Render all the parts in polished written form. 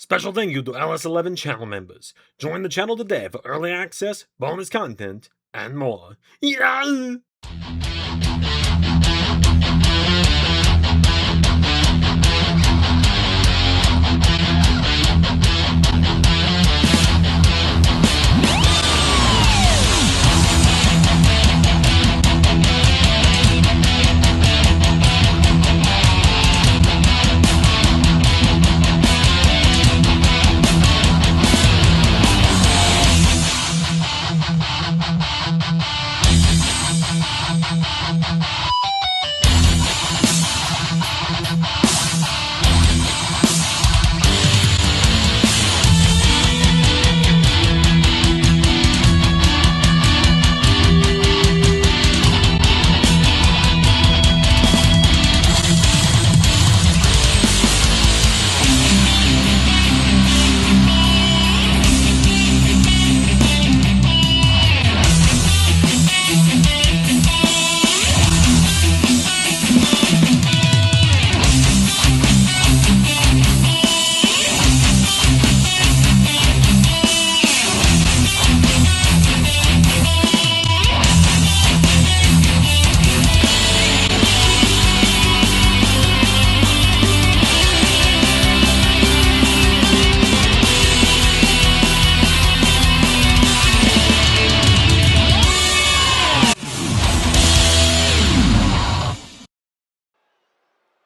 Special thank you to LS11 channel members. Join the channel today for early access, bonus content, and more. Yeah!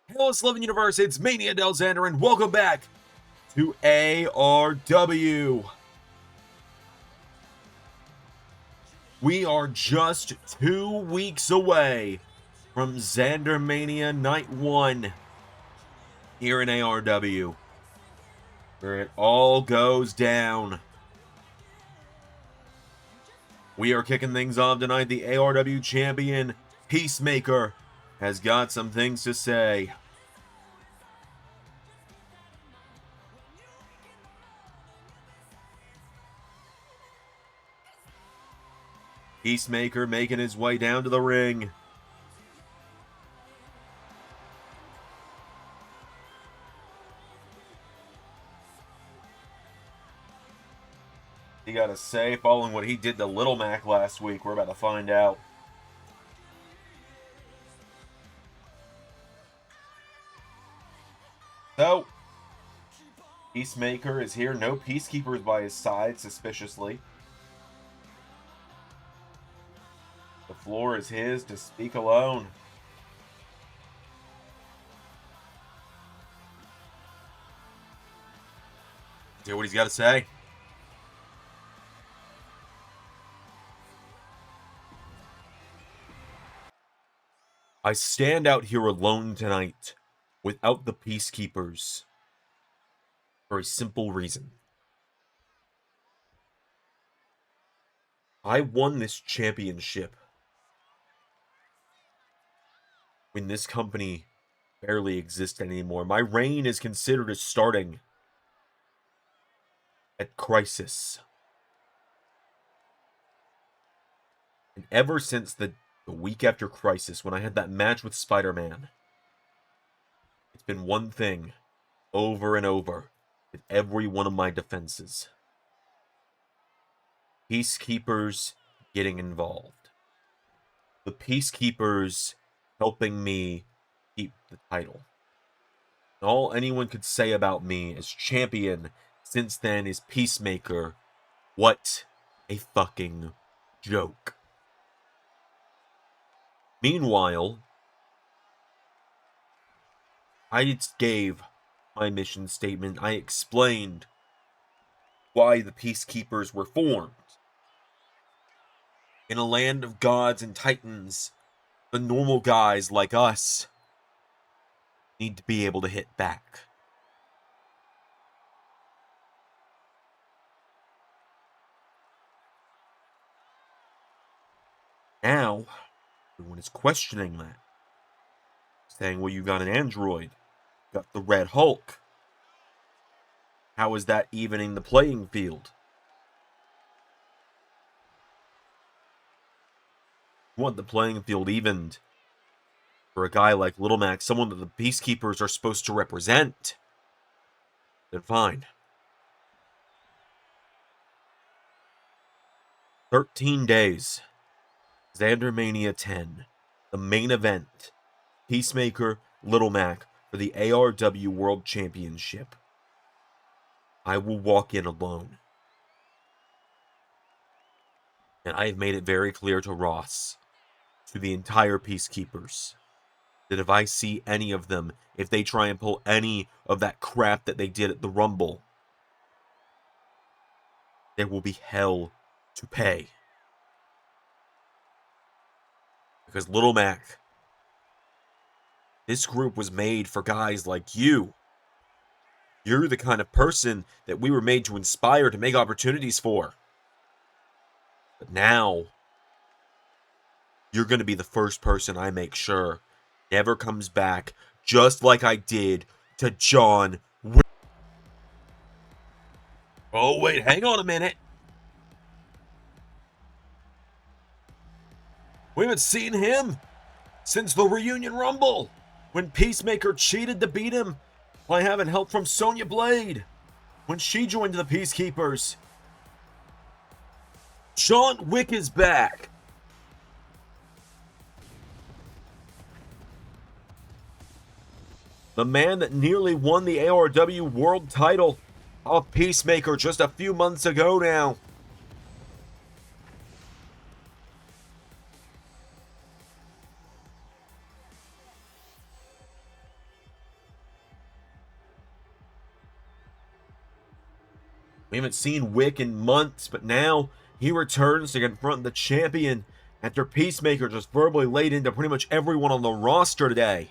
Hello, Slovin Universe, it's Mania Del Xander, and welcome back to ARW. We are just 2 weeks away from ZanderMania Night 1 here in ARW, where it all goes down. We are kicking things off tonight. The ARW champion, Peacemaker, has got some things to say. Peacemaker making his way down to the ring. He got to say, following what he did to Little Mac last week. We're about to find out. So, Peacemaker is here. No Peacekeepers by his side, suspiciously. The floor is his to speak alone. Hear what he's got to say. I stand out here alone tonight without the Peacekeepers for a simple reason. I won this championship when this company barely existed anymore. My reign is considered as starting at Crisis. And ever since the week after Crisis, when I had that match with Spider-Man, it's been one thing over and over with every one of my defenses. Peacekeepers getting involved. The Peacekeepers helping me keep the title. And all anyone could say about me as champion since then is Peacemaker. What a fucking joke. Meanwhile, I gave my mission statement. I explained why the Peacekeepers were formed. In a land of gods and titans, the normal guys like us need to be able to hit back. Now, everyone is questioning that. Saying, well, you got an android. You got the Red Hulk. How is that evening the playing field? You want the playing field evened for a guy like Little Mac, someone that the Peacekeepers are supposed to represent, then fine. 13 days. ZanderMania 10. The main event. Peacemaker, Little Mac for the ARW World Championship. I will walk in alone. And I have made it very clear to Ross, to the entire Peacekeepers, that if I see any of them, if they try and pull any of that crap that they did at the Rumble, there will be hell to pay. Because Little Mac, this group was made for guys like you. You're the kind of person that we were made to inspire, to make opportunities for. But now, you're going to be the first person I make sure never comes back, just like I did to John Wick. Oh, wait, hang on a minute. We haven't seen him since the Reunion Rumble, when Peacemaker cheated to beat him by having help from Sonya Blade, when she joined the Peacekeepers. John Wick is back. The man that nearly won the ARW World title off Peacemaker just a few months ago now. We haven't seen Wick in months, but now he returns to confront the champion after Peacemaker just verbally laid into pretty much everyone on the roster today.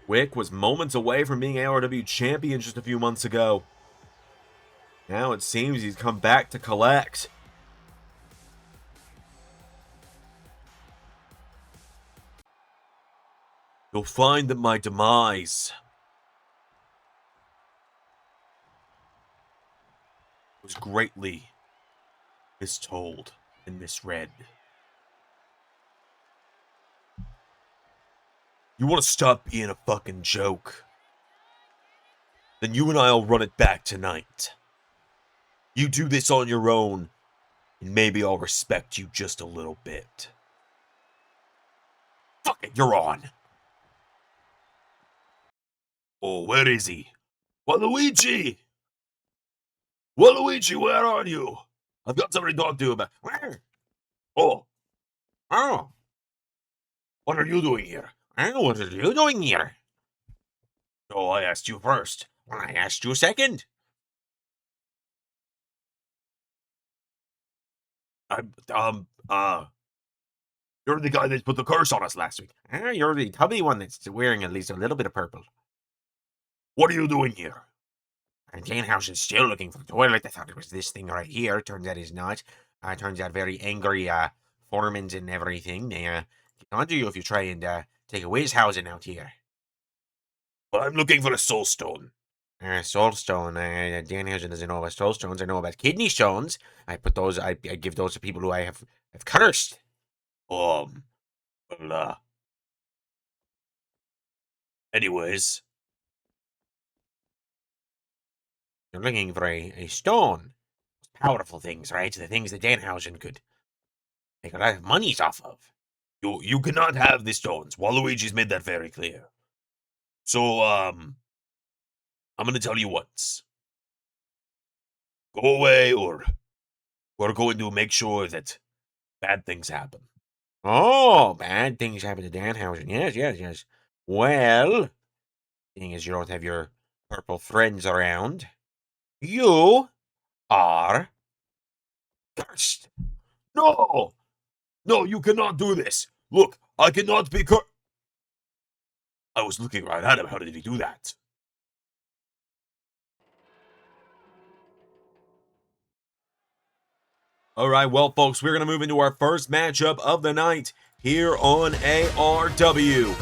Wick was moments away from being ARW champion just a few months ago. Now it seems he's come back to collect. You'll find that my demise was greatly mistold and misread. You want to stop being a fucking joke? Then you and I'll run it back tonight. You do this on your own, and maybe I'll respect you just a little bit. Fuck it, you're on. Oh, where is he? Waluigi! Waluigi, where are you? I've got something to talk to you about. Where? Oh. Oh. What are you doing here? What are you doing here? Oh, I asked you first. I asked you second. You're the guy that put the curse on us last week. You're the tubby one that's wearing at least a little bit of purple. What are you doing here? Danhausen's still looking for the toilet. I thought it was this thing right here. Turns out it's not. Turns out very angry foremans and everything. They get onto you if you try and take a Wizhausen out here. Well, I'm looking for a soul stone. Soul stone. Danhausen doesn't know about soul stones. I know about kidney stones. I put those. I give those to people who I have cursed. Anyways. You're looking for a stone. Powerful things, right? The things that Danhausen could make a lot of monies off of. You cannot have the stones. Waluigi's made that very clear. So, I'm gonna tell you once. Go away, or we're going to make sure that bad things happen. Oh, bad things happen to Danhausen. Yes. Well, seeing as you don't have your purple friends around, you are cursed. No, you cannot do this. Look, I cannot be cursed. I was looking right at him. How did he do that? All right, well, folks, we're going to move into our first matchup of the night here on ARW.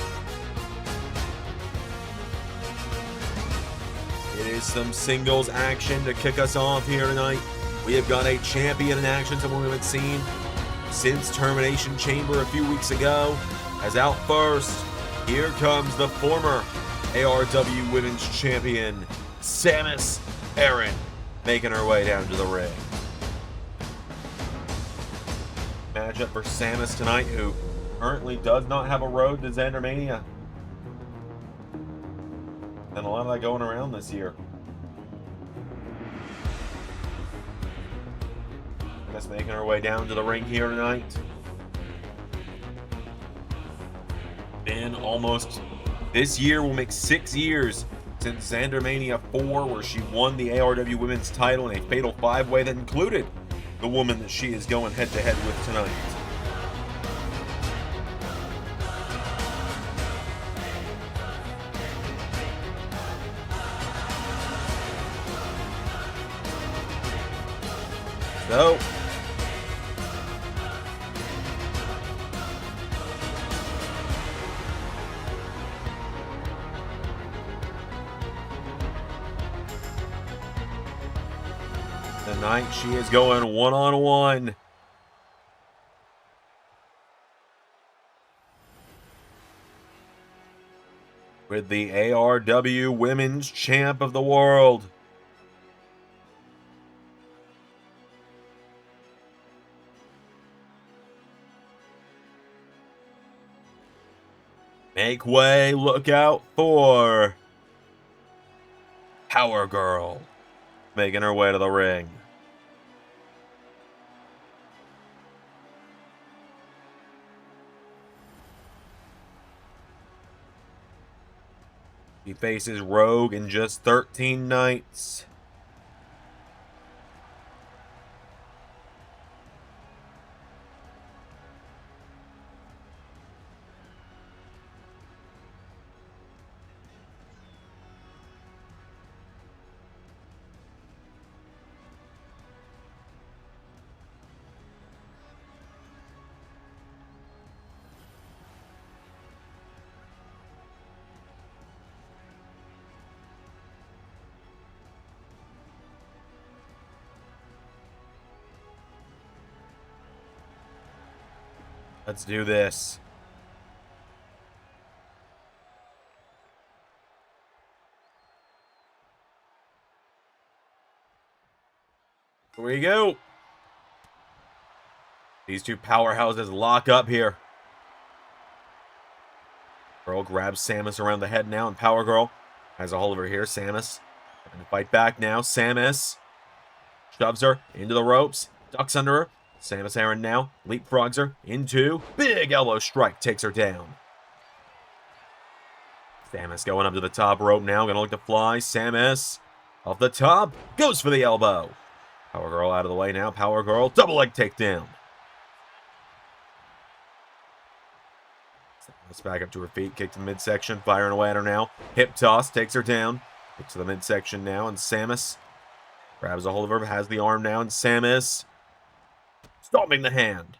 It is some singles action to kick us off here tonight. We have got a champion in action, someone we haven't seen since Termination Chamber a few weeks ago. As out first, here comes the former ARW Women's Champion, Samus Aran making her way down to the ring. Matchup for Samus tonight, who currently does not have a road to ZanderMania. And a lot of that going around this year. Samus making her way down to the ring here tonight. Been almost, this year will make 6 years since ZanderMania 4, where she won the ARW Women's title in a fatal 5-way that included the woman that she is going head-to-head with tonight. So, tonight she is going one-on-one with the ARW Women's Champ of the World. Make way, look out for Power Girl making her way to the ring. He faces Rogue in just 13 nights. Let's do this. Here we go. These two powerhouses lock up here. Girl grabs Samus around the head now, and Power Girl has a hold of her here. Samus trying to fight back now. Samus shoves her into the ropes, ducks under her. Samus Aran now leapfrogs her into big elbow strike, takes her down. Samus going up to the top rope now, gonna look to fly. Samus off the top, goes for the elbow. Power Girl out of the way now. Power Girl double leg takedown. Samus back up to her feet, kick to the midsection, firing away at her now. Hip toss, takes her down. Kick to the midsection now, and Samus grabs a hold of her, has the arm now, and Samus stomping the hand.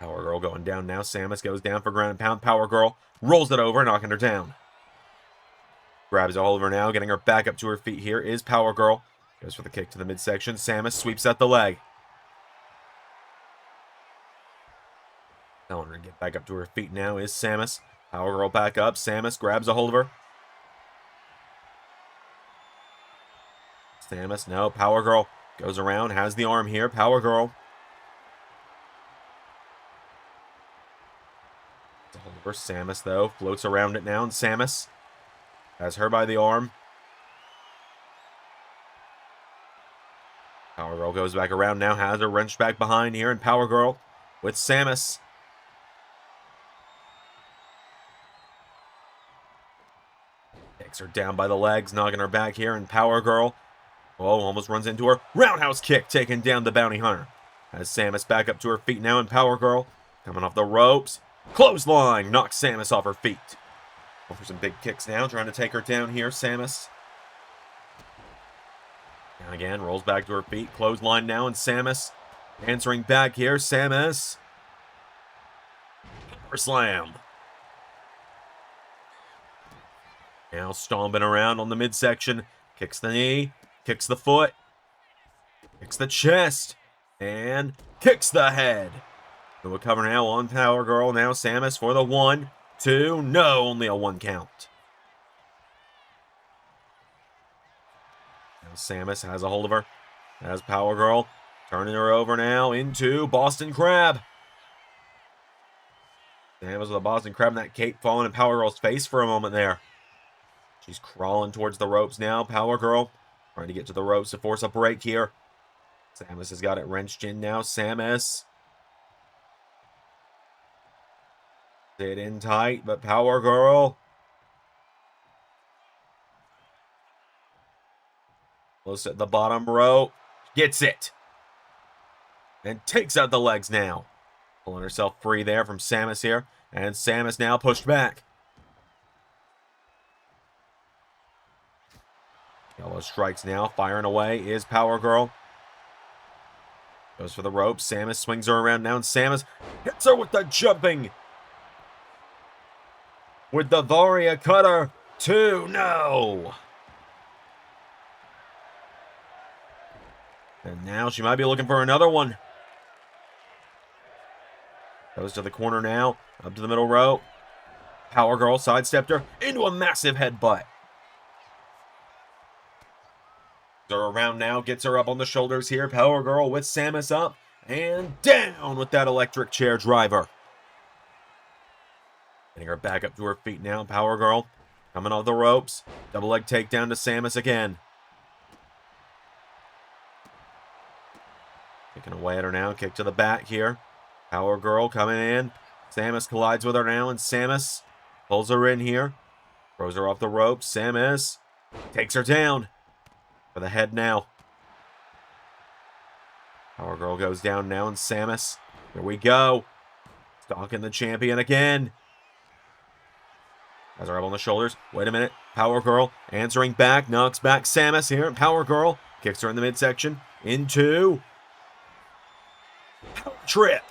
Power Girl going down now. Samus goes down for ground and pound. Power Girl rolls it over, knocking her down. Grabs a hold of her now, getting her back up to her feet here is Power Girl. Goes for the kick to the midsection. Samus sweeps out the leg. Telling her to get back up to her feet now is Samus. Power Girl back up. Samus grabs a hold of her. Samus, no. Power Girl goes around, has the arm here. Power Girl. Hold over Samus, though. Floats around it now, and Samus has her by the arm. Power Girl goes back around now, has her wrenched back behind here, and Power Girl with Samus. Takes her down by the legs, knocking her back here, and Power Girl, oh, almost runs into her. Roundhouse kick, taking down the bounty hunter. Has Samus back up to her feet now, and Power Girl coming off the ropes. Clothesline knocks Samus off her feet. Go for some big kicks now, trying to take her down here. Samus down again, rolls back to her feet. Clothesline now, and Samus answering back here. Samus power slam. Now stomping around on the midsection. Kicks the knee, kicks the foot, kicks the chest, and kicks the head. The recover now on Power Girl. Now Samus for the 1, 2. No, only a 1 count. Samus has a hold of her. Has Power Girl. Turning her over now into Boston Crab. Samus with a Boston Crab and that cape falling in Power Girl's face for a moment there. She's crawling towards the ropes now. Power Girl trying to get to the ropes to force a break here. Samus has got it wrenched in now. Samus. Sit in tight, but Power Girl. Close at the bottom rope. Gets it. And takes out the legs now. Pulling herself free there from Samus here. And Samus now pushed back. Yellow strikes now. Firing away is Power Girl. Goes for the rope. Samus swings her around now. And Samus hits her with the jumping. With the Varia Cutter. 2. No. And now she might be looking for another one. Goes to the corner now. Up to the middle rope. Power Girl sidestepped her into a massive headbutt. Her around now. Gets her up on the shoulders here. Power Girl with Samus up. And down with that electric chair driver. Getting her back up to her feet now. Power Girl coming off the ropes. Double leg takedown to Samus again. Kicking away at her now. Kick to the back here. Power Girl coming in. Samus collides with her now, and Samus pulls her in here. Throws her off the ropes. Samus takes her down. For the head now. Power Girl goes down now, and Samus. Here we go. Stalking the champion again. Has her up on the shoulders. Wait a minute. Power Girl answering back. Knocks back Samus here. Power Girl kicks her in the midsection. Into power trip.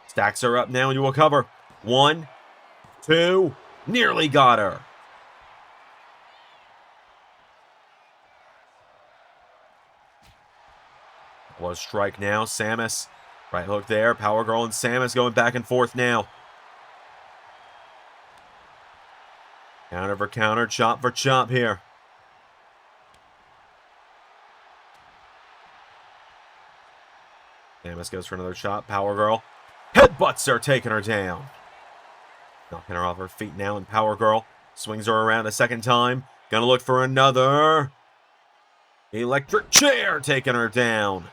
Stacks her up now into a cover. 1, 2. Nearly got her. Was strike now. Samus. Right hook there. Power Girl and Samus going back and forth now. Counter for counter. Chop for chop here. Samus goes for another shot. Power Girl headbutts her, taking her down. Knocking her off her feet now, and Power Girl swings her around a second time. Gonna look for another electric chair, taking her down.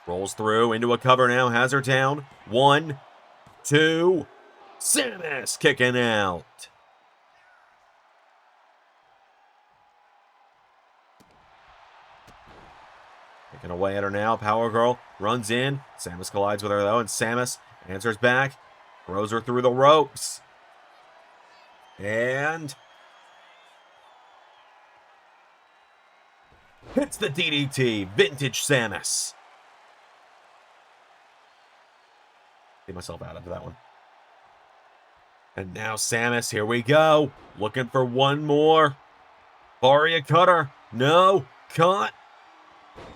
Rolls through into a cover now, has her down. 1, 2. Samus kicking out. Kicking away at her now. Power Girl runs in. Samus collides with her though, and Samus answers back. Throws her through the ropes. And hits the DDT. Vintage Samus. Get myself out of that one. And now Samus, here we go. Looking for one more. Varia Cutter. No. Caught.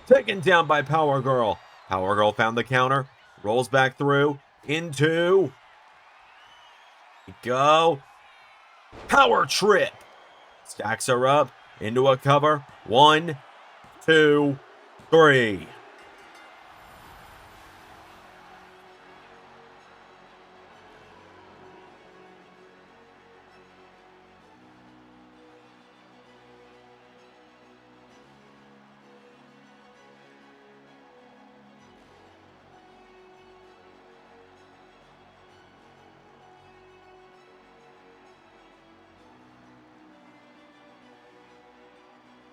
Taken down by Power Girl. Power Girl found the counter. Rolls back through. Into. Go. Power trip. Stacks her up. Into a cover. 1, 2, 3.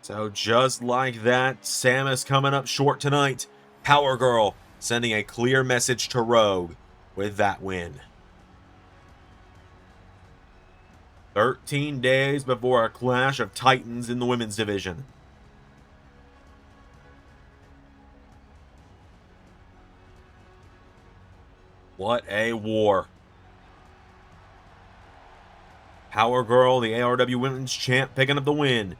So just like that, Samus coming up short tonight. Power Girl sending a clear message to Rogue with that win. 13 days before a clash of titans in the women's division. What a war. Power Girl, the ARW Women's Champ, picking up the win.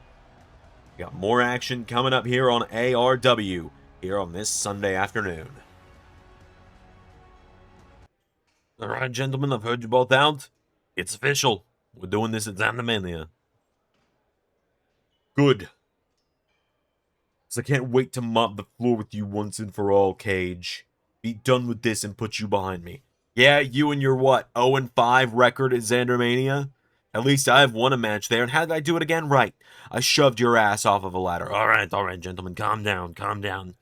Got more action coming up here on ARW here on this Sunday afternoon. All right, gentlemen, I've heard you both out. It's official. We're doing this at ZanderMania. Good. I can't wait to mop the floor with you once and for all, Cage. Be done with this and put you behind me. Yeah, you and your what, 0-5 record at ZanderMania? At least I've won a match there, and how did I do it again? Right. I shoved your ass off of a ladder. All right, gentlemen, calm down, calm down.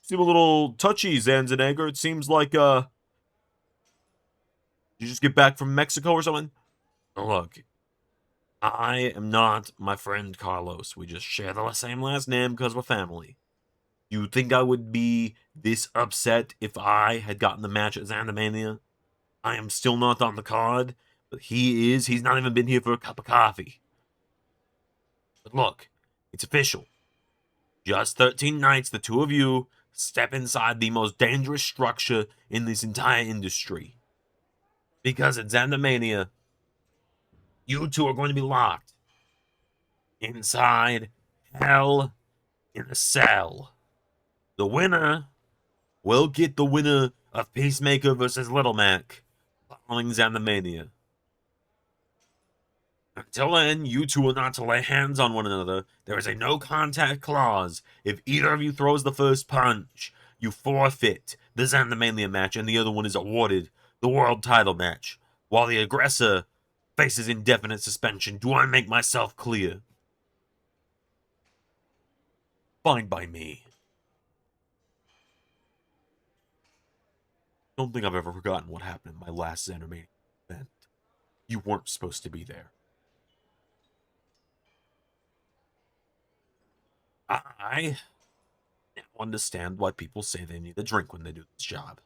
Seem a little touchy, Zanzinego. It seems like, did you just get back from Mexico or something? Look, I am not my friend Carlos. We just share the same last name because we're family. You think I would be this upset if I had gotten the match at ZanderMania? I am still not on the card, but he is. He's not even been here for a cup of coffee. But look, it's official. Just 13 nights, the two of you step inside the most dangerous structure in this entire industry. Because at ZanderMania, you two are going to be locked inside hell in a cell. The winner will get the winner of Peacemaker versus Little Mac following ZanderMania. Until then, you two are not to lay hands on one another. There is a no contact clause. If either of you throws the first punch, you forfeit the ZanderMania match, and the other one is awarded the world title match, while the aggressor faces indefinite suspension. Do I make myself clear? Fine by me. Don't think I've ever forgotten what happened in my last ZanderMania event. You weren't supposed to be there. I now understand why people say they need a drink when they do this job.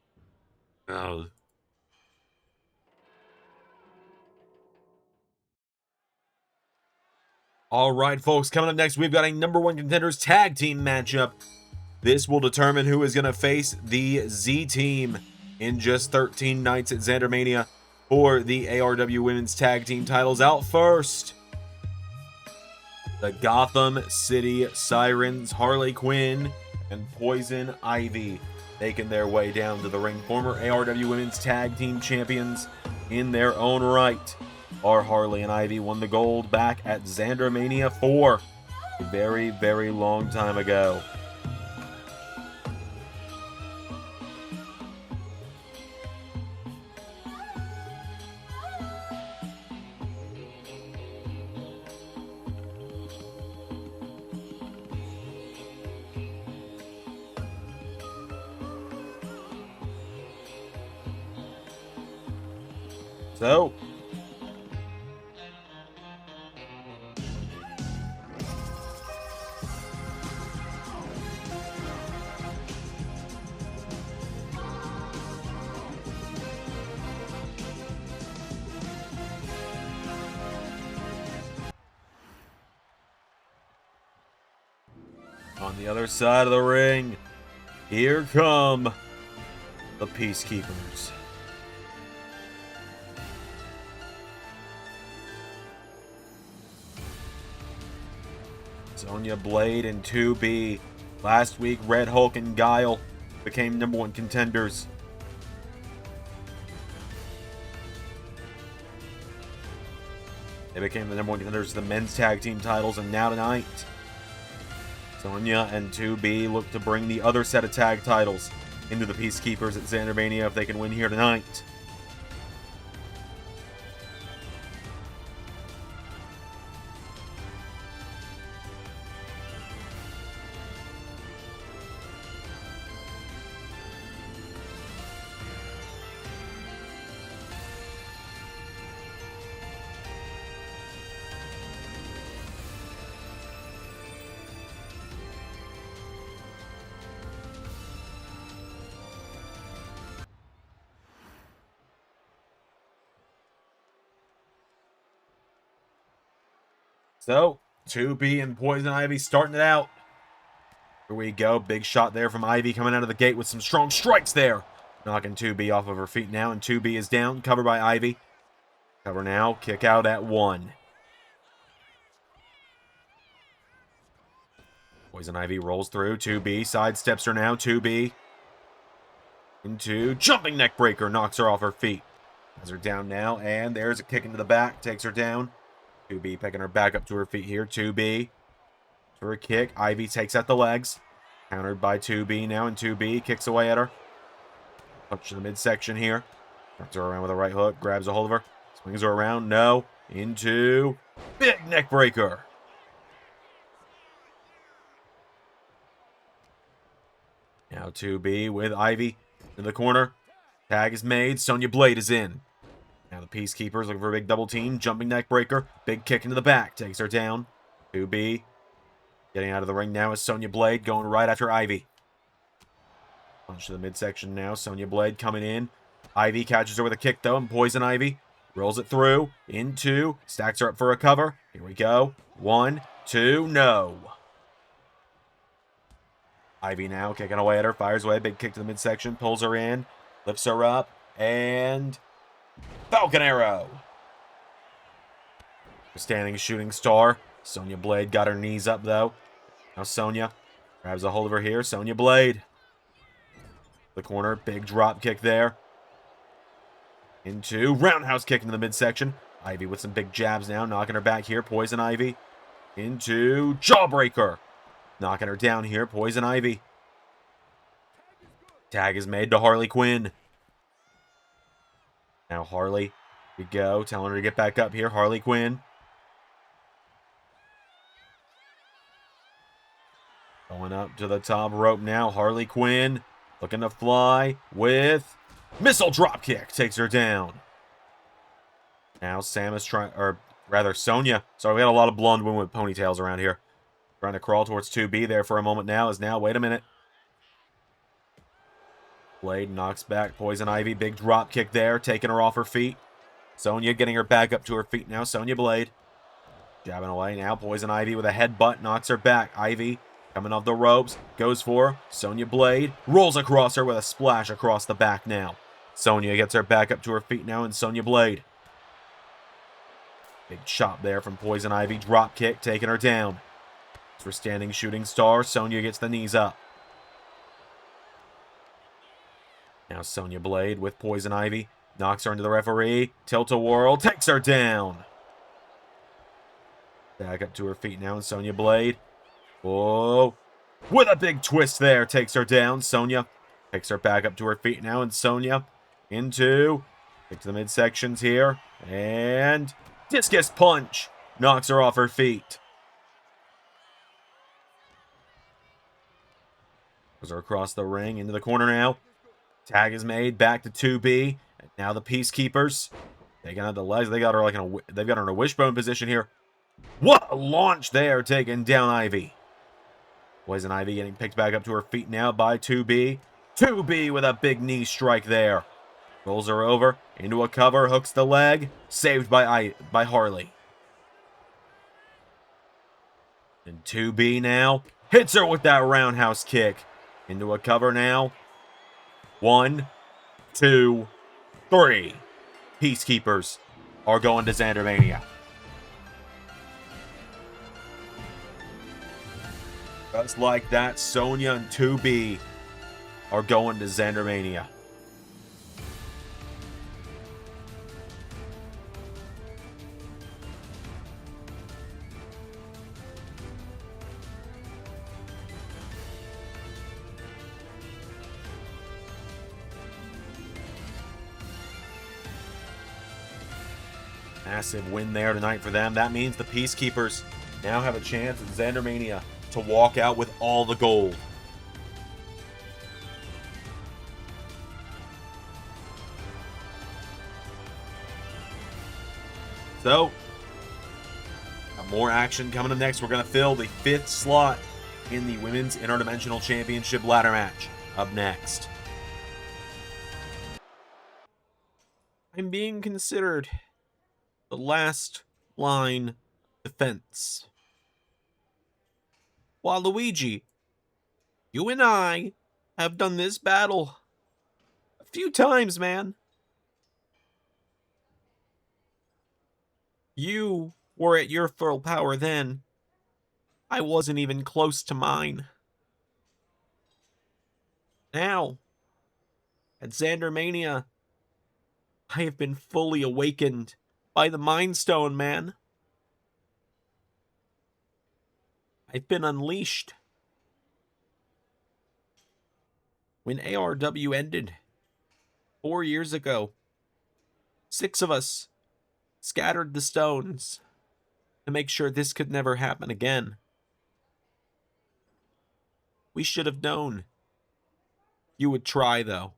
Alright, folks, coming up next, we've got a #1 contenders tag team matchup. This will determine who is going to face the Z team in just 13 nights at ZanderMania for the ARW women's tag team titles. Out first, the Gotham City Sirens, Harley Quinn and Poison Ivy, making their way down to the ring. Former ARW women's tag team champions in their own right. Our Harley and Ivy won the gold back at ZanderMania 4 a very, very long time ago. So, on the other side of the ring, here come the Peacekeepers. Sonya Blade and 2B. Last week, Red Hulk and Guile became #1 contenders. They became the #1 contenders to the men's tag team titles, and now tonight, Sonya and 2B look to bring the other set of tag titles into the Peacekeepers at ZanderMania if they can win here tonight. So, 2B and Poison Ivy starting it out. Here we go. Big shot there from Ivy coming out of the gate with some strong strikes there. Knocking 2B off of her feet now, and 2B is down. Covered by Ivy. Cover now. Kick out at 1. Poison Ivy rolls through. 2B sidesteps her now. 2B into jumping neck breaker. Knocks her off her feet. Has her down now, and there's a kick into the back. Takes her down. 2B picking her back up to her feet here. 2B for a kick. Ivy takes out the legs. Countered by 2B now, and 2B kicks away at her. Punch to the midsection here. Turns her around with a right hook. Grabs a hold of her. Swings her around. No. Into big neck breaker. Now 2B with Ivy in the corner. Tag is made. Sonya Blade is in. Now the Peacekeepers looking for a big double team. Jumping neck breaker. Big kick into the back. Takes her down. 2B. Getting out of the ring now is Sonya Blade going right after Ivy. Punch to the midsection now. Sonya Blade coming in. Ivy catches her with a kick though, and Poison Ivy rolls it through. Into. Stacks her up for a cover. Here we go. 1, 2, no. Ivy now kicking away at her. Fires away. Big kick to the midsection. Pulls her in. Lifts her up. And Falcon Arrow. Standing shooting star. Sonya Blade got her knees up though. Now Sonya grabs a hold of her here. Sonya Blade. The corner. Big drop kick there. Into roundhouse kick into the midsection. Ivy with some big jabs now. Knocking her back here. Poison Ivy. Into jawbreaker. Knocking her down here. Poison Ivy. Tag is made to Harley Quinn. Now Harley. Here we go. Telling her to get back up here. Harley Quinn. Going up to the top rope now. Harley Quinn looking to fly with missile dropkick. Takes her down. Now Sam is trying, or rather Sonya. Sorry, we got a lot of blonde women with ponytails around here. Trying to crawl towards 2B there for a moment now. Wait a minute. Blade knocks back Poison Ivy. Big drop kick there. Taking her off her feet. Sonya getting her back up to her feet now. Sonya Blade. Jabbing away now. Poison Ivy with a headbutt. Knocks her back. Ivy coming off the ropes. Goes for her. Sonya Blade. Rolls across her with a splash across the back now. Sonya gets her back up to her feet now. And Sonya Blade. Big chop there from Poison Ivy. Drop kick. Taking her down. For standing shooting star. Sonya gets the knees up. Now Sonya Blade with Poison Ivy. Knocks her into the referee. Tilt-a-whirl. Takes her down. Back up to her feet now. And Sonya Blade. Oh. With a big twist there. Takes her down. Sonya picks her back up to her feet now. And Sonya into. Kick to the midsections here. And discus punch. Knocks her off her feet. Goes her across the ring. Into the corner now. Tag is made. Back to 2B. And now the Peacekeepers. Taking out the legs. They got her like they've got her in a wishbone position here. What a launch there. Taking down Ivy. Poison Ivy getting picked back up to her feet now by 2B. 2B with a big knee strike there. Rolls her over. Into a cover. Hooks the leg. Saved by Harley. And 2B now. Hits her with that roundhouse kick. Into a cover now. 1, 2, 3. Peacekeepers are going to ZanderMania. Just like that, Sonya and 2B are going to ZanderMania. Massive win there tonight for them. That means the Peacekeepers now have a chance at ZanderMania to walk out with all the gold. So, got more action coming up next. We're going to fill the 5th slot in the Women's Interdimensional Championship ladder match up next. I'm being considered the last line defense. Waluigi, you and I have done this battle a few times, man. You were at your full power then. I wasn't even close to mine. Now, at ZanderMania, I have been fully awakened by the Mind Stone, man. I've been unleashed. When ARW ended 4 years ago, 6 of us scattered the stones to make sure this could never happen again. We should have known. You would try, though.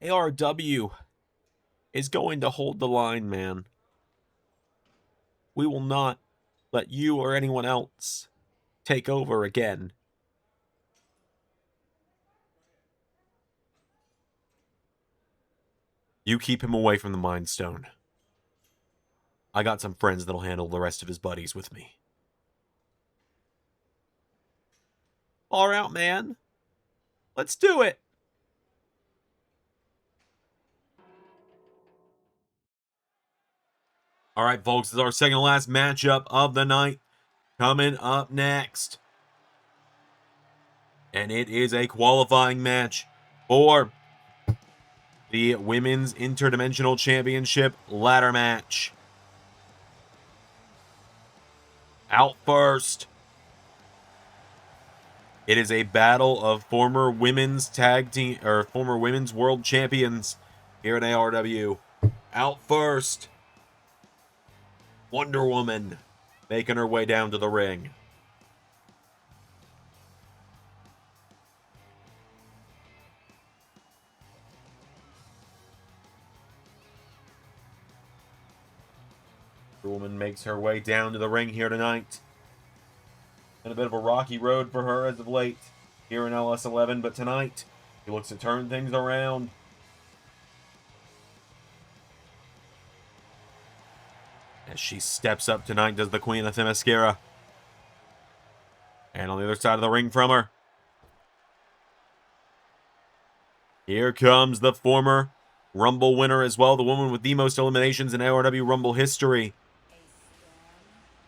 ARW is going to hold the line, man. We will not let you or anyone else take over again. You keep him away from the Mind Stone. I got some friends that'll handle the rest of his buddies with me. Far out, man. Let's do it. All right, folks, this is our second to last matchup of the night. Coming up next. And it is a qualifying match for the Women's Interdimensional Championship ladder match. Out first. It is a battle of former women's tag team, or former women's world champions here at ARW. Out first, Wonder Woman making her way down to the ring. Wonder Woman makes her way down to the ring here tonight. Been a bit of a rocky road for her as of late here in LS11, but tonight she looks to turn things around. As she steps up tonight, does the Queen of Themyscira. And on the other side of the ring from her, here comes the former Rumble winner as well, the woman with the most eliminations in ARW Rumble history.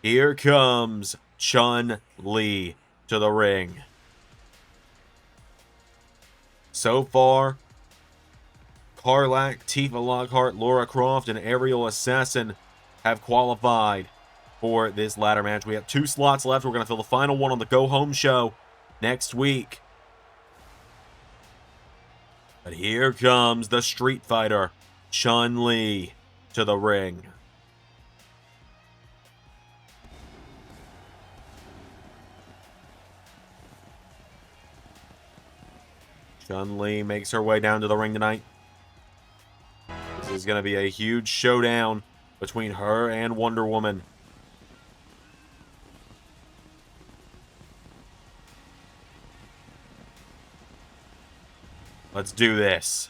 Here comes Chun-Li to the ring. So far, Karlak, Tifa Lockhart, Laura Croft, and Aerial Assassin have qualified for this ladder match. We have 2 slots left. We're going to fill the final one on the Go Home show next week. But here comes the Street Fighter, Chun-Li, to the ring. Chun-Li makes her way down to the ring tonight. This is going to be a huge showdown between her and Wonder Woman. Let's do this.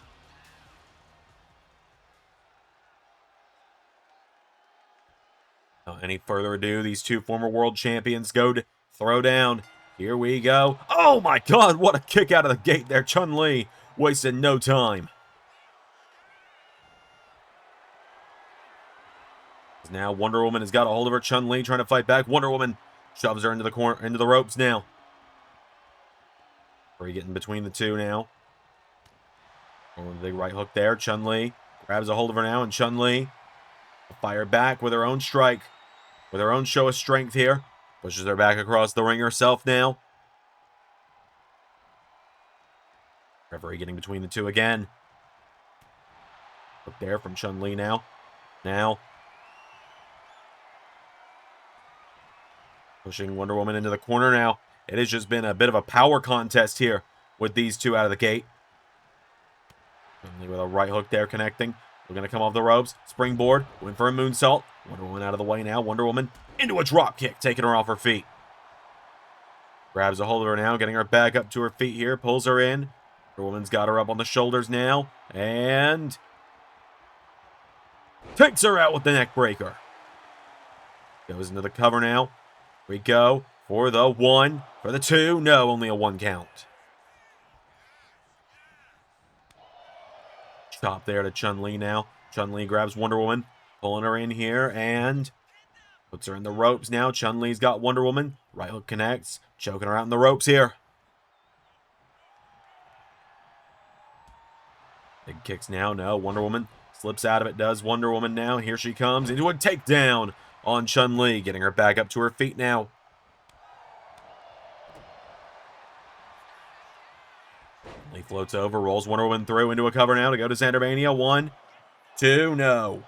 Without any further ado, these 2 former world champions go to throw down. Here we go. Oh my god, what a kick out of the gate there. Chun-Li wasted no time. Now Wonder Woman has got a hold of her. Chun-Li trying to fight back. Wonder Woman shoves her into the corner, into the ropes now. We're getting between the two now. Oh, big right hook there. Chun-Li grabs a hold of her now, and Chun-Li fire back with her own strike, with her own show of strength here. Pushes her back across the ring herself now. Referee getting between the two again. Look there from Chun-Li now. Now pushing Wonder Woman into the corner now. It has just been a bit of a power contest here with these two out of the gate. Chun-Li with a right hook there connecting. We're going to come off the ropes. Springboard. Went for a moonsault. Wonder Woman out of the way now. Wonder Woman into a drop kick, taking her off her feet. Grabs a hold of her now, getting her back up to her feet here. Pulls her in. Wonder Woman's got her up on the shoulders now. And takes her out with the neck breaker. Goes into the cover now. Here we go for the 1, for the 2. No, only a 1 count. Chop there to Chun-Li now. Chun-Li grabs Wonder Woman, pulling her in here, and puts her in the ropes now. Chun-Li's got Wonder Woman. Right hook connects, choking her out in the ropes here. Big kicks now. No, Wonder Woman Slips out of it, does Wonder Woman now. Here she comes into a takedown on Chun-Li, getting her back up to her feet now. Lee floats over, rolls Wonder Woman through into a cover now to go to ZanderMania. 1, 2, no.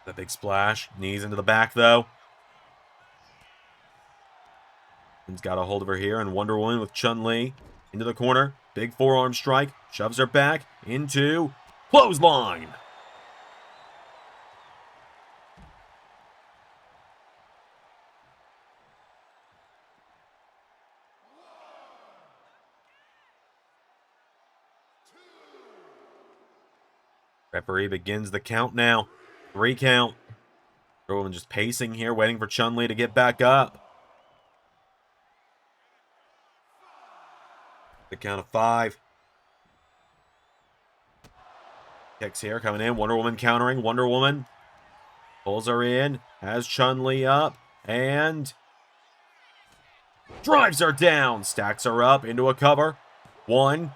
The big splash. Knees into the back, though. He's got a hold of her here, and Wonder Woman with Chun-Li into the corner. Big forearm strike. Shoves her back into clothesline. Referee begins the count now. 3 count. Wonder Woman just pacing here, waiting for Chun-Li to get back up. The count of 5. Kicks here, coming in. Wonder Woman countering. Wonder Woman pulls her in, has Chun-Li up, and drives her down. Stacks her up into a cover. 1,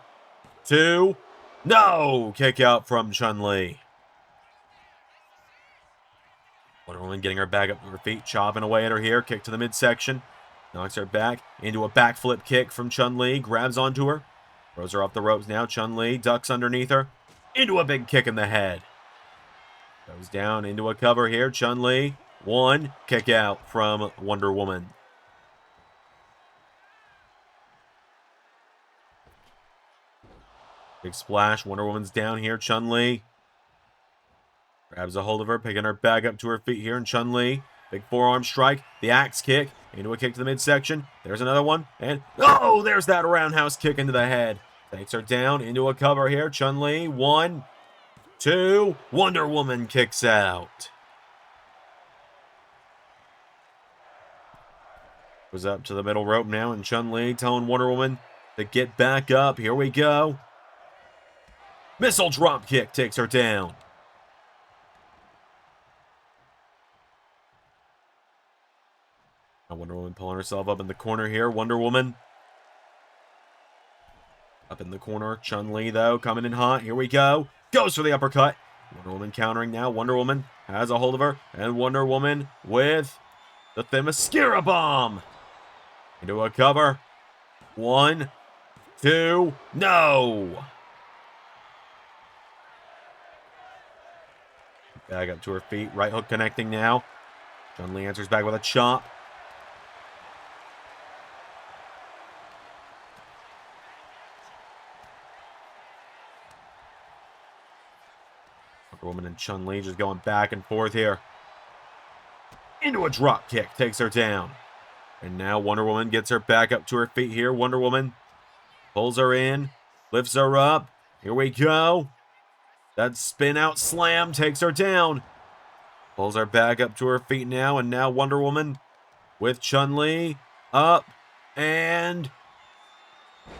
2, no! Kick out from Chun-Li. Wonder Woman getting her back up to her feet, chopping away at her here. Kick to the midsection. Knocks her back into a backflip kick from Chun-Li. Grabs onto her. Throws her off the ropes now. Chun-Li ducks underneath her. Into a big kick in the head. Goes down into a cover here. Chun-Li. 1. Kick out from Wonder Woman. Big splash. Wonder Woman's down here. Chun-Li grabs a hold of her, picking her back up to her feet here. And Chun-Li, big forearm strike. The axe kick into a kick to the midsection. There's another one. And, oh, there's that roundhouse kick into the head. Takes her down into a cover here. Chun-Li, 1, 2. Wonder Woman kicks out. Goes up to the middle rope now. And Chun-Li telling Wonder Woman to get back up. Here we go. Missile drop kick takes her down. Now Wonder Woman pulling herself up in the corner here. Wonder Woman up in the corner. Chun-Li, though, coming in hot. Here we go. Goes for the uppercut. Wonder Woman countering now. Wonder Woman has a hold of her. And Wonder Woman with the Themyscira bomb. Into a cover. 1, 2, no! Back up to her feet. Right hook connecting now. Chun-Li answers back with a chop. Wonder Woman and Chun-Li just going back and forth here. Into a drop kick. Takes her down. And now Wonder Woman gets her back up to her feet here. Wonder Woman pulls her in. Lifts her up. Here we go. That spin out slam takes her down. Pulls her back up to her feet now. And now Wonder Woman with Chun-Li up and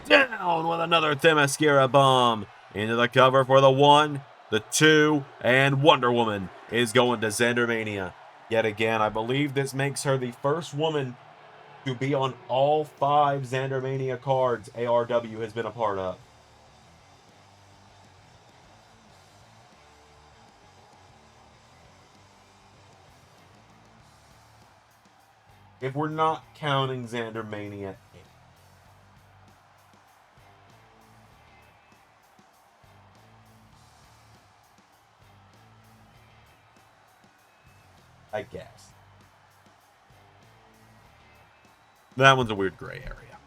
down with another Themyscira bomb. Into the cover for the 1, the 2, and Wonder Woman is going to ZanderMania yet again. I believe this makes her the first woman to be on all 5 ZanderMania cards ARW has been a part of. If we're not counting ZanderMania X. I guess. That one's a weird gray area.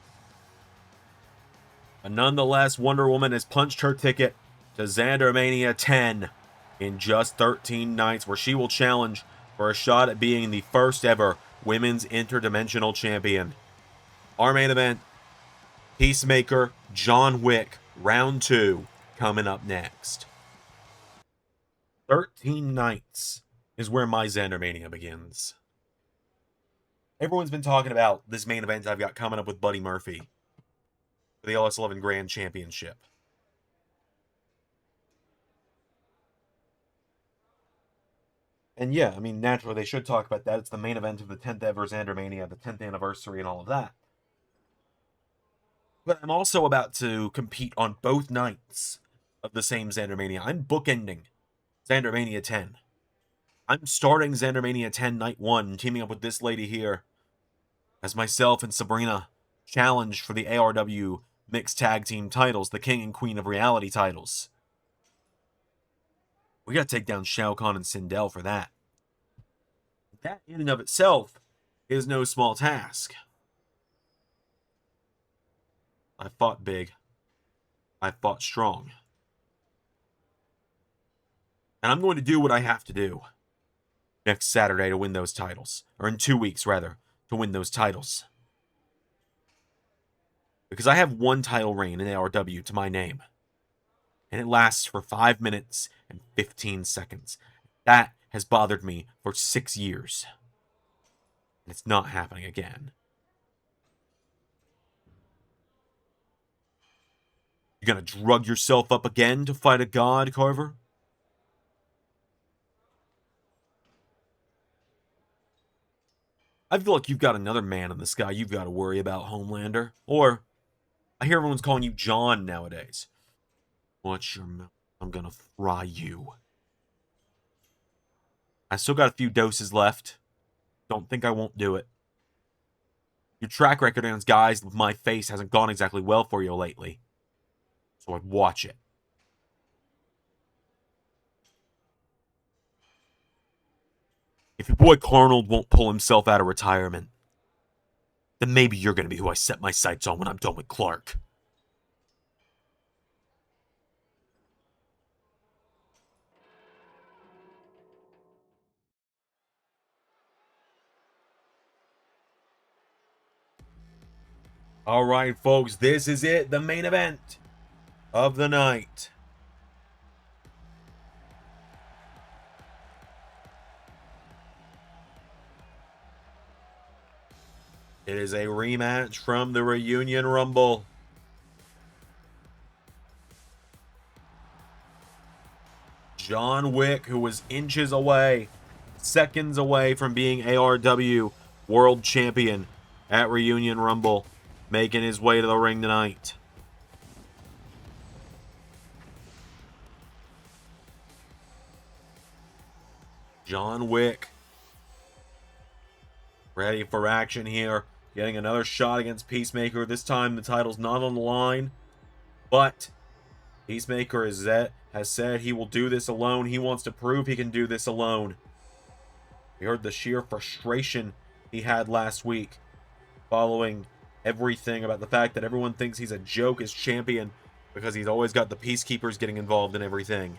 But nonetheless, Wonder Woman has punched her ticket to ZanderMania 10 in just 13 nights, where she will challenge for a shot at being the first ever Women's Interdimensional Champion. Our main event, Peacemaker, John Wick, Round 2, coming up next. 13 nights is where my ZanderMania begins. Everyone's been talking about this main event I've got coming up with Buddy Murphy for the LS11 Grand Championship. And yeah, I mean, naturally they should talk about that. It's the main event of the 10th ever ZanderMania, the 10th anniversary and all of that. But I'm also about to compete on both nights of the same ZanderMania. I'm bookending ZanderMania 10. I'm starting ZanderMania 10 Night 1, teaming up with this lady here, as myself and Sabrina challenge for the ARW Mixed Tag Team titles, the King and Queen of Reality titles. We gotta take down Shao Kahn and Sindel for that. That in and of itself is no small task. I fought big. I fought strong. And I'm going to do what I have to do next Saturday to win those titles. Or in 2 weeks, rather, to win those titles. Because I have one title reign in ARW to my name. And it lasts for 5 minutes and 15 seconds. That has bothered me for 6 years. And it's not happening again. You're gonna drug yourself up again to fight a god, Carver? I feel like you've got another man in the sky you've got to worry about, Homelander. Or, I hear everyone's calling you John nowadays. Watch your mouth. I'm gonna fry you. I still got a few doses left. Don't think I won't do it. Your track record against guys with my face hasn't gone exactly well for you lately. So I'd watch it. If your boy Carnold won't pull himself out of retirement, then maybe you're going to be who I set my sights on when I'm done with Clark. All right, folks, this is it, the main event of the night. It is a rematch from the Reunion Rumble. John Wick, who was inches away, seconds away from being ARW World Champion at Reunion Rumble, making his way to the ring tonight. John Wick, ready for action here. Getting another shot against Peacemaker. This time the title's not on the line. But Peacemaker has said he will do this alone. He wants to prove he can do this alone. We heard the sheer frustration he had last week following everything about the fact that everyone thinks he's a joke as champion because he's always got the Peacekeepers getting involved in everything.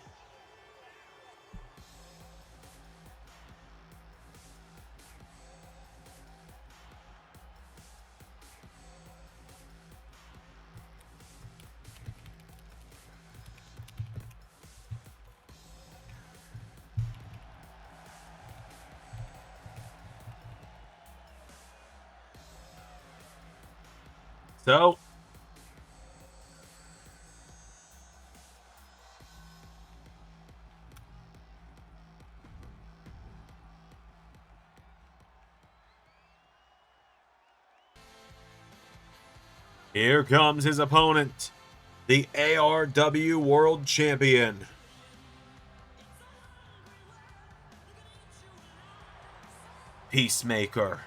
So, here comes his opponent, the ARW World Champion, Peacemaker.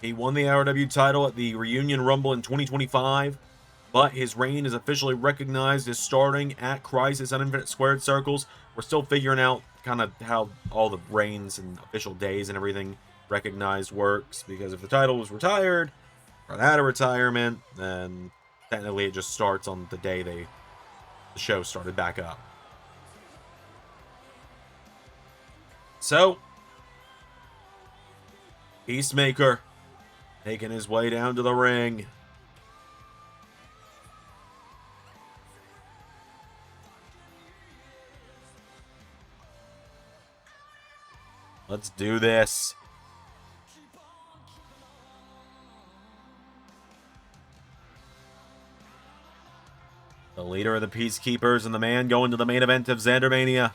He won the ARW title at the Reunion Rumble in 2025, but his reign is officially recognized as starting at Crisis on Infinite Squared Circles. We're still figuring out kind of how all the reigns and official days and everything recognized works, because if the title was retired or out of retirement, then technically it just starts on the day the show started back up. So, Peacemaker making his way down to the ring. Let's do this. The leader of the Peacekeepers and the man going to the main event of ZanderMania.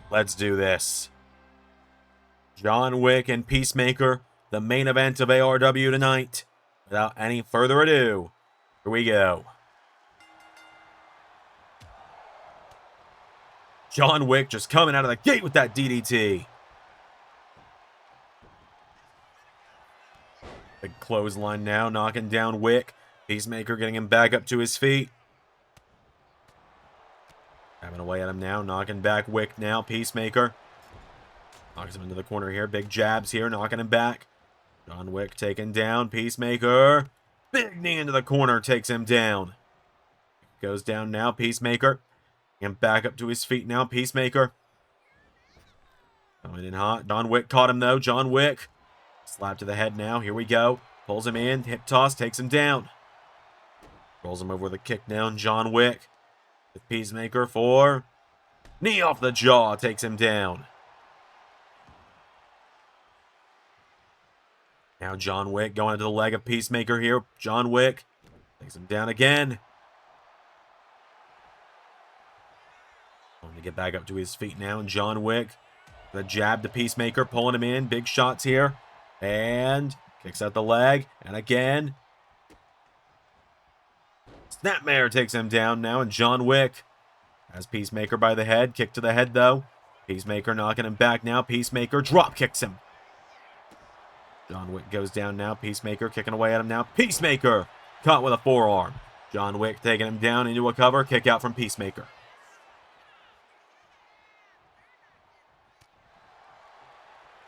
Let's do this. John Wick and Peacemaker, the main event of ARW tonight. Without any further ado, here we go. John Wick just coming out of the gate with that DDT. Big clothesline now, knocking down Wick. Peacemaker getting him back up to his feet. Having away at him now, knocking back Wick now. Peacemaker knocks him into the corner here. Big jabs here, knocking him back. John Wick taken down. Peacemaker. Big knee into the corner, takes him down. Goes down now, Peacemaker. And back up to his feet now, Peacemaker. Going in hot. John Wick caught him though. John Wick. Slap to the head now. Here we go. Pulls him in. Hip toss. Takes him down. Rolls him over with a kick down. John Wick. With Peacemaker for knee off the jaw. Takes him down. Now John Wick going into the leg of Peacemaker here. John Wick takes him down again. Going to get back up to his feet now. And John Wick, the jab to Peacemaker, pulling him in. Big shots here. And kicks out the leg. And again. Snapmare takes him down now. And John Wick has Peacemaker by the head. Kick to the head though. Peacemaker knocking him back now. Peacemaker drop kicks him. John Wick goes down now. Peacemaker kicking away at him now. Peacemaker caught with a forearm. John Wick taking him down into a cover. Kick out from Peacemaker.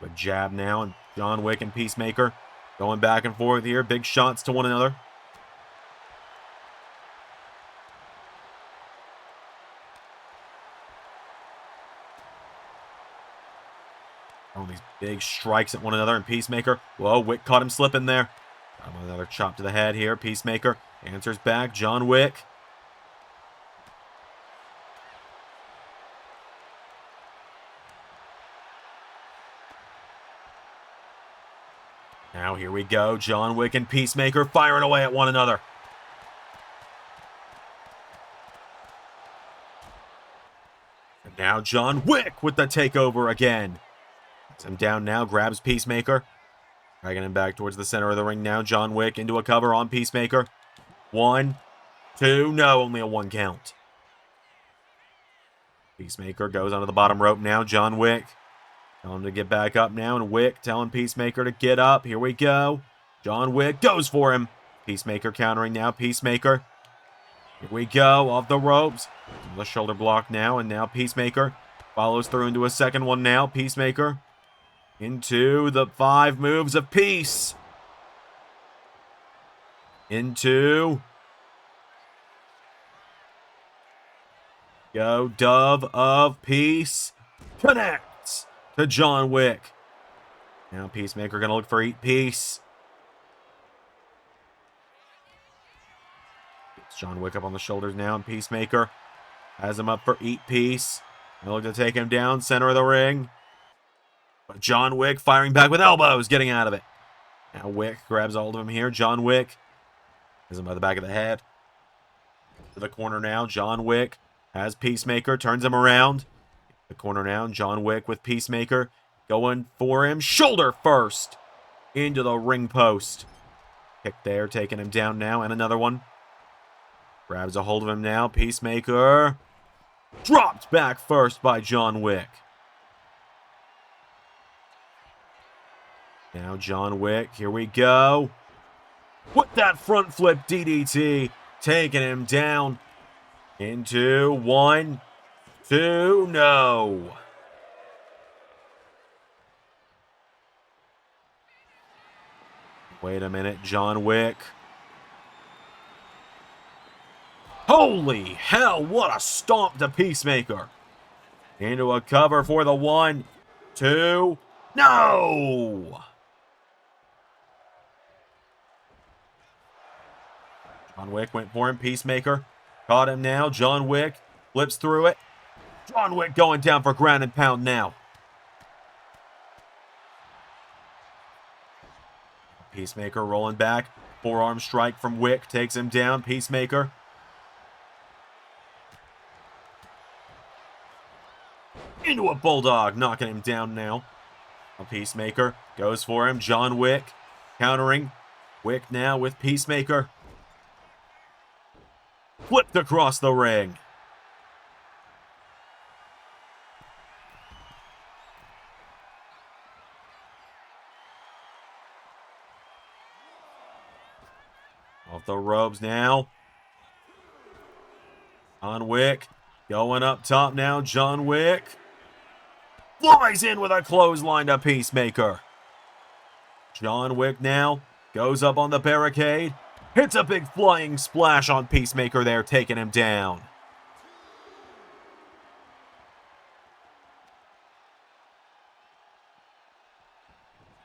Good jab now, and John Wick and Peacemaker going back and forth here. Big shots to one another. Oh, these big strikes at one another, and Peacemaker. Whoa, Wick caught him slipping there. Another chop to the head here. Peacemaker answers back. John Wick. Now here we go. John Wick and Peacemaker firing away at one another. And now John Wick with the takeover again. Gets him down now. Grabs Peacemaker. Dragging him back towards the center of the ring now. John Wick into a cover on Peacemaker. 1, 2. No, only a 1 count. Peacemaker goes onto the bottom rope now. John Wick. Tell him to get back up now, and Wick telling Peacemaker to get up. Here we go. John Wick goes for him. Peacemaker countering now. Peacemaker. Here we go. Off the ropes. The shoulder block now, and now Peacemaker follows through into a second one now. Peacemaker into the 5 moves of peace. Into. Go. Dove of peace. Connect. To John Wick. Now Peacemaker gonna look for Eat Peace. Gets John Wick up on the shoulders now, and Peacemaker has him up for Eat Peace. They look to take him down, center of the ring. But John Wick firing back with elbows, getting out of it. Now Wick grabs hold of him here. John Wick has him by the back of the head. To the corner now. John Wick has Peacemaker, turns him around. The corner now, John Wick with Peacemaker going for him. Shoulder first into the ring post. Kick there, taking him down now, and another one. Grabs a hold of him now. Peacemaker dropped back first by John Wick. Now John Wick, here we go. With that front flip DDT, taking him down into 1, 2, no. Wait a minute, John Wick. Holy hell, what a stomp to Peacemaker. Into a cover for the 1, 2, no. John Wick went for him, Peacemaker. Caught him now, John Wick flips through it. John Wick going down for ground and pound now. Peacemaker rolling back. Forearm strike from Wick takes him down. Peacemaker. Into a bulldog, knocking him down now. A Peacemaker goes for him. John Wick countering. Wick now with Peacemaker. Flipped across the ring. Off the ropes now. John Wick going up top now. John Wick flies in with a clothesline to Peacemaker. John Wick now goes up on the barricade. Hits a big flying splash on Peacemaker there, taking him down.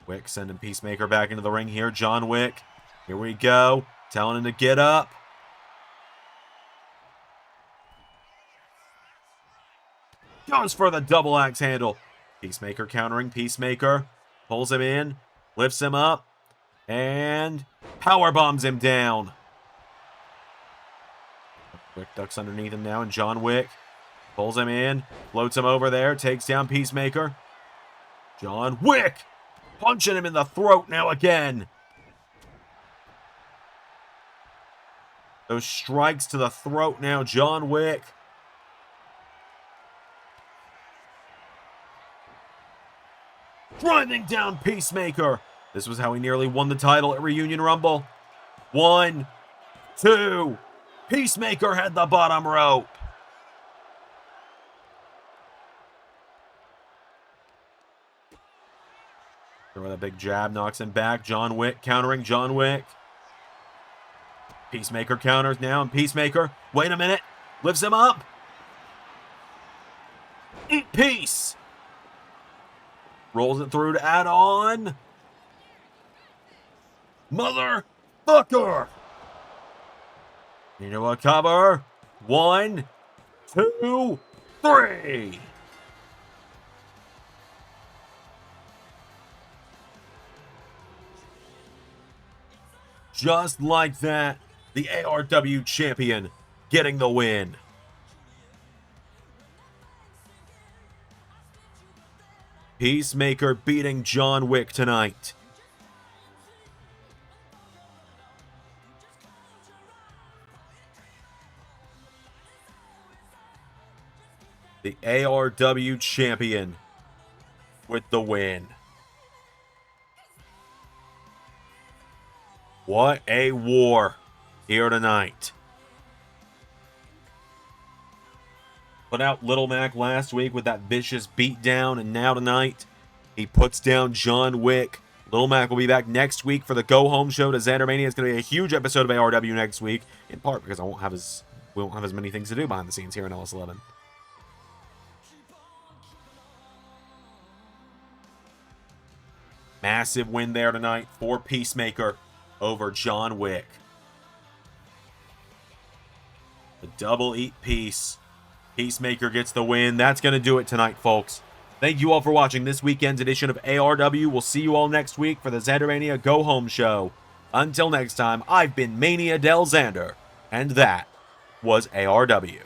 Wick sending Peacemaker back into the ring here. John Wick, here we go. Telling him to get up. Goes for the double axe handle. Peacemaker countering. Peacemaker pulls him in, lifts him up, and power bombs him down. Wick ducks underneath him now, and John Wick pulls him in, floats him over there, takes down Peacemaker. John Wick punching him in the throat now again. Those strikes to the throat now, John Wick. Driving down Peacemaker. This was how he nearly won the title at Reunion Rumble. 1, 2. Peacemaker had the bottom rope. With a big jab, knocks him back. John Wick countering. John Wick. Peacemaker counters now, and Peacemaker, wait a minute, lifts him up. Eat peace. Rolls it through to add on. Motherfucker. Into a cover. 1, 2, 3. Just like that, the ARW champion getting the win. Peacemaker beating John Wick tonight. The ARW champion with the win. What a war here tonight. Put out Little Mac last week with that vicious beatdown, and now tonight he puts down John Wick. Little Mac will be back next week for the Go Home show to ZanderMania. It's going to be a huge episode of ARW next week, in part because we won't have as many things to do behind the scenes here in LS11. Massive win there tonight for Peacemaker over John Wick. The double eat piece. Peacemaker gets the win. That's going to do it tonight, folks. Thank you all for watching this weekend's edition of ARW. We'll see you all next week for the ZanderMania Go Home show. Until next time, I've been Mania Del Zander, and that was ARW.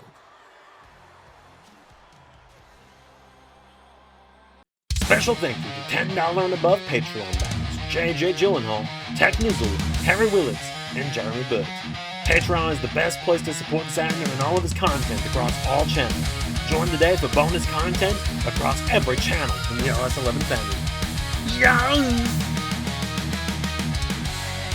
Special thank you to $10 and above Patreon backers JJ Gyllenhaal, Tech Nizzle, Harry Willetts, and Jeremy Burt. Patreon is the best place to support Zander and all of his content across all channels. Join today for bonus content across every channel in the LS11 family. Yow!